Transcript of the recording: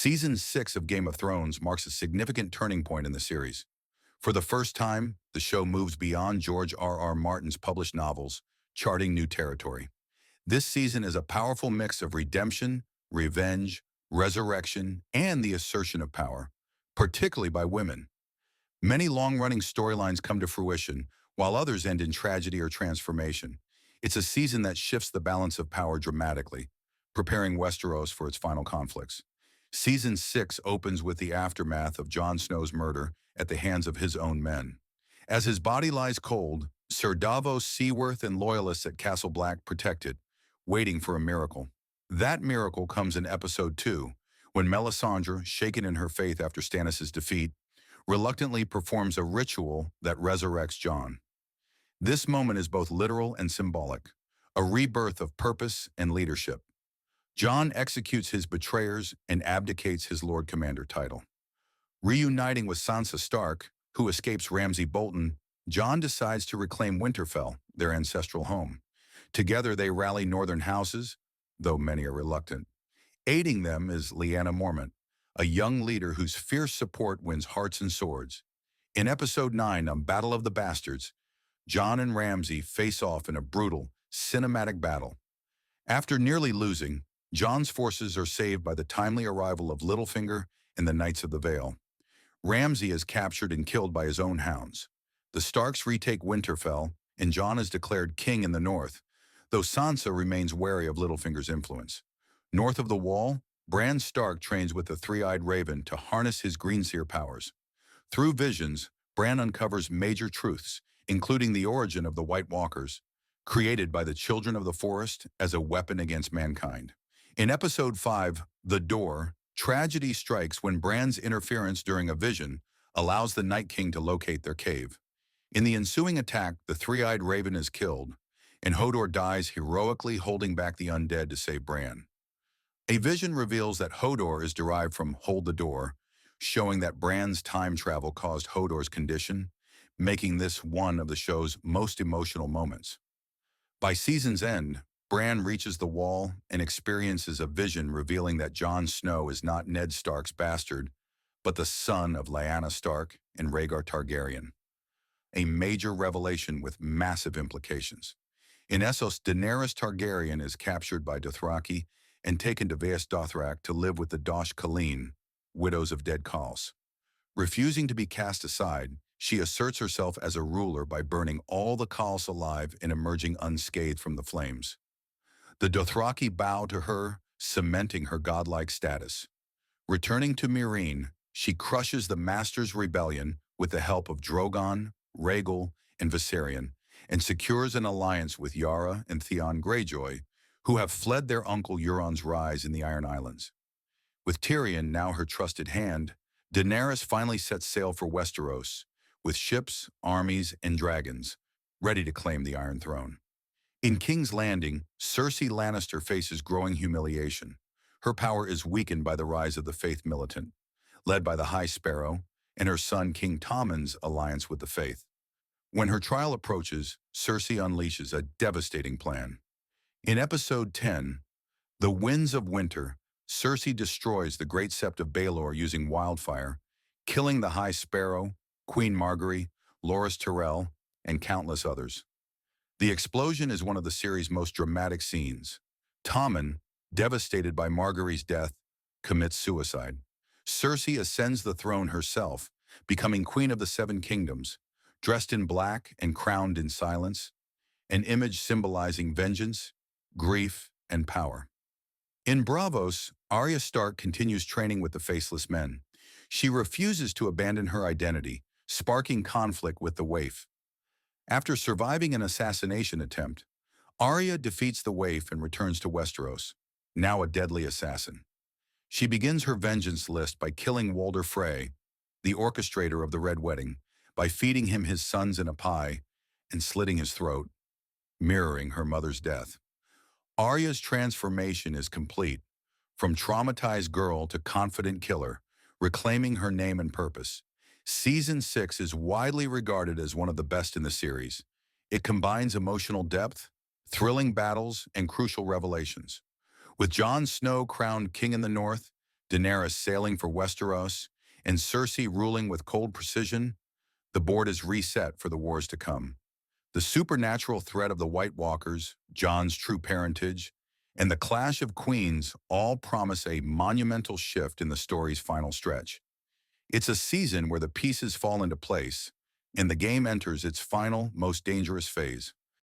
Season 6 of Game of Thrones marks a significant turning point in the series. For the first time, the show moves beyond George R. R. Martin's published novels, charting new territory. This season is a powerful mix of redemption, revenge, resurrection, and the assertion of power, particularly by women. Many long-running storylines come to fruition, while others end in tragedy or transformation. It's a season that shifts the balance of power dramatically, preparing Westeros for its final conflicts. Season 6 opens with the aftermath of Jon Snow's murder at the hands of his own men. As his body lies cold, Sir Davos Seaworth and loyalists at Castle Black protect it, waiting for a miracle. That miracle comes in Episode 2, when Melisandre, shaken in her faith after Stannis' defeat, reluctantly performs a ritual that resurrects Jon. This moment is both literal and symbolic, a rebirth of purpose and leadership. Jon executes his betrayers and abdicates his Lord Commander title. Reuniting with Sansa Stark, who escapes Ramsay Bolton, Jon decides to reclaim Winterfell, their ancestral home. Together they rally northern houses, though many are reluctant. Aiding them is Lyanna Mormont, a young leader whose fierce support wins hearts and swords. In Episode 9, on Battle of the Bastards, Jon and Ramsay face off in a brutal, cinematic battle. After nearly losing, Jon's forces are saved by the timely arrival of Littlefinger and the Knights of the Vale. Ramsay is captured and killed by his own hounds. The Starks retake Winterfell, and Jon is declared king in the north, though Sansa remains wary of Littlefinger's influence. North of the Wall, Bran Stark trains with the Three-Eyed Raven to harness his Greenseer powers. Through visions, Bran uncovers major truths, including the origin of the White Walkers, created by the Children of the Forest as a weapon against mankind. In Episode 5, The Door, tragedy strikes when Bran's interference during a vision allows the Night King to locate their cave. In the ensuing attack, the Three-Eyed Raven is killed, and Hodor dies heroically holding back the undead to save Bran. A vision reveals that Hodor is derived from Hold the Door, showing that Bran's time travel caused Hodor's condition, making this one of the show's most emotional moments. By season's end, Bran reaches the wall and experiences a vision revealing that Jon Snow is not Ned Stark's bastard, but the son of Lyanna Stark and Rhaegar Targaryen. A major revelation with massive implications. In Essos, Daenerys Targaryen is captured by Dothraki and taken to Vaes Dothrak to live with the Dosh Khaleen, widows of dead Khals. Refusing to be cast aside, she asserts herself as a ruler by burning all the Khals alive and emerging unscathed from the flames. The Dothraki bow to her, cementing her godlike status. Returning to Meereen, she crushes the Master's rebellion with the help of Drogon, Rhaegal, and Viserion, and secures an alliance with Yara and Theon Greyjoy, who have fled their uncle Euron's rise in the Iron Islands. With Tyrion now her trusted hand, Daenerys finally sets sail for Westeros, with ships, armies, and dragons, ready to claim the Iron Throne. In King's Landing, Cersei Lannister faces growing humiliation. Her power is weakened by the rise of the Faith Militant, led by the High Sparrow, and her son King Tommen's alliance with the Faith. When her trial approaches, Cersei unleashes a devastating plan. In Episode 10, The Winds of Winter, Cersei destroys the great Sept of Baelor using wildfire, killing the High Sparrow, Queen Margaery, Loras Tyrell, and countless others. The explosion is one of the series' most dramatic scenes. Tommen, devastated by Margaery's death, commits suicide. Cersei ascends the throne herself, becoming Queen of the Seven Kingdoms, dressed in black and crowned in silence, an image symbolizing vengeance, grief, and power. In Braavos, Arya Stark continues training with the Faceless Men. She refuses to abandon her identity, sparking conflict with the Waif. After surviving an assassination attempt, Arya defeats the Waif and returns to Westeros, now a deadly assassin. She begins her vengeance list by killing Walder Frey, the orchestrator of the Red Wedding, by feeding him his sons in a pie and slitting his throat, mirroring her mother's death. Arya's transformation is complete, from traumatized girl to confident killer, reclaiming her name and purpose. Season 6 is widely regarded as one of the best in the series. It combines emotional depth, thrilling battles, and crucial revelations. With Jon Snow crowned king in the north, Daenerys sailing for Westeros, and Cersei ruling with cold precision, the board is reset for the wars to come. The supernatural threat of the White Walkers, Jon's true parentage, and the clash of queens all promise a monumental shift in the story's final stretch. It's a season where the pieces fall into place, and the game enters its final, most dangerous phase.